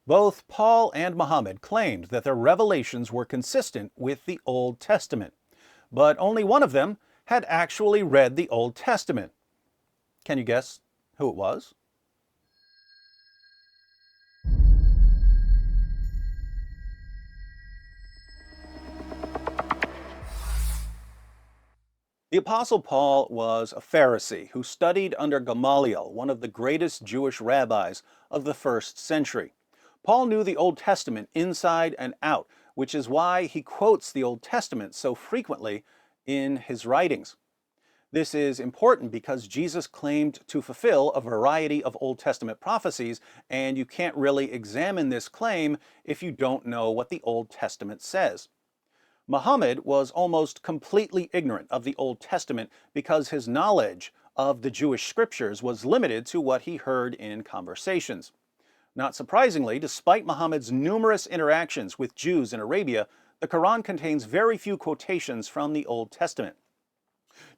Both Paul and Muhammad claimed that their revelations were consistent with the Old Testament, but only one of them had actually read the Old Testament. Can you guess who it was? The Apostle Paul was a Pharisee who studied under Gamaliel, one of the greatest Jewish rabbis of the first century. Paul knew the Old Testament inside and out, which is why he quotes the Old Testament so frequently in his writings. This is important because Jesus claimed to fulfill a variety of Old Testament prophecies, and you can't really examine this claim if you don't know what the Old Testament says. Muhammad was almost completely ignorant of the Old Testament because his knowledge of the Jewish scriptures was limited to what he heard in conversations. Not surprisingly, despite Muhammad's numerous interactions with Jews in Arabia, the Quran contains very few quotations from the Old Testament.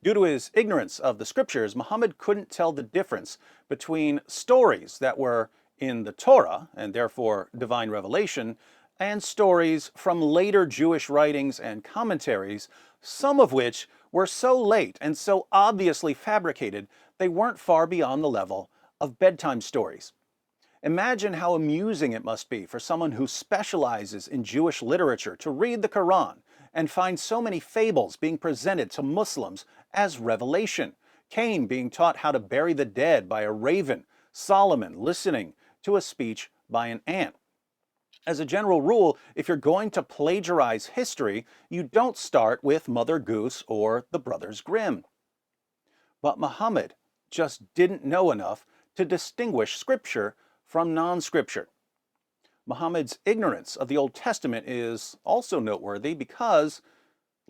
Due to his ignorance of the scriptures, Muhammad couldn't tell the difference between stories that were in the Torah, and therefore divine revelation, and stories from later Jewish writings and commentaries, some of which were so late and so obviously fabricated they weren't far beyond the level of bedtime stories. Imagine how amusing it must be for someone who specializes in Jewish literature to read the Quran and find so many fables being presented to Muslims as revelation. Cain being taught how to bury the dead by a raven, Solomon listening to a speech by an ant. As a general rule, if you're going to plagiarize history, you don't start with Mother Goose or the Brothers Grimm. But Muhammad just didn't know enough to distinguish scripture from non-scripture. Muhammad's ignorance of the Old Testament is also noteworthy because,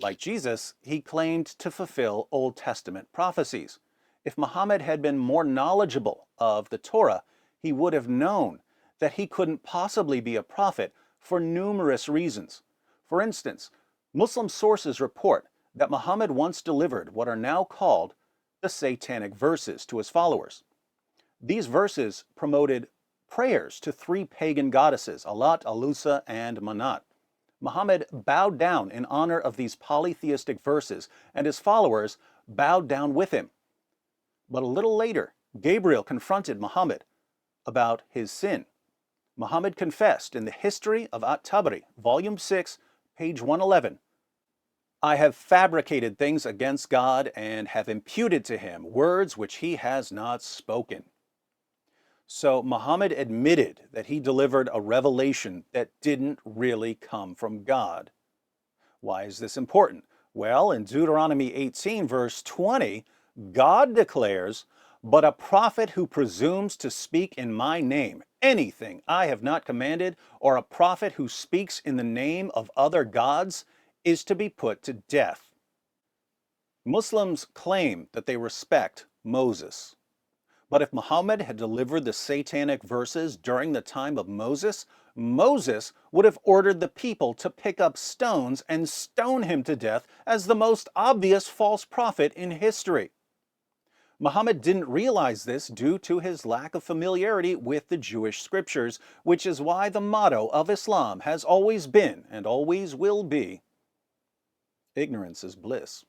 like Jesus, he claimed to fulfill Old Testament prophecies. If Muhammad had been more knowledgeable of the Torah, he would have known that he couldn't possibly be a prophet for numerous reasons. For instance, Muslim sources report that Muhammad once delivered what are now called the Satanic verses to his followers. These verses promoted prayers to three pagan goddesses, Alat, Alusa, and Manat. Muhammad bowed down in honor of these polytheistic verses, and his followers bowed down with him. But a little later, Gabriel confronted Muhammad about his sin. Muhammad confessed in the History of At-Tabari, Volume 6, page 111, "I have fabricated things against God and have imputed to him words which he has not spoken." So Muhammad admitted that he delivered a revelation that didn't really come from God. Why is this important? Well, in Deuteronomy 18, verse 20, God declares, "But a prophet who presumes to speak in my name anything I have not commanded, or a prophet who speaks in the name of other gods, is to be put to death." Muslims claim that they respect Moses. But if Muhammad had delivered the Satanic verses during the time of Moses, Moses would have ordered the people to pick up stones and stone him to death as the most obvious false prophet in history. Muhammad didn't realize this due to his lack of familiarity with the Jewish scriptures, which is why the motto of Islam has always been, and always will be, ignorance is bliss.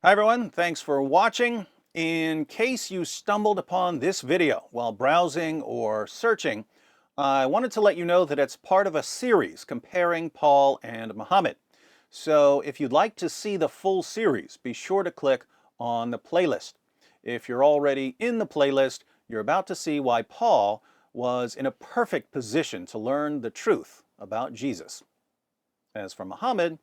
Hi everyone, thanks for watching. In case you stumbled upon this video while browsing or searching, I wanted to let you know that it's part of a series comparing Paul and Muhammad. So if you'd like to see the full series, be sure to click on the playlist. If you're already in the playlist, you're about to see why Paul was in a perfect position to learn the truth about Jesus. As for Muhammad,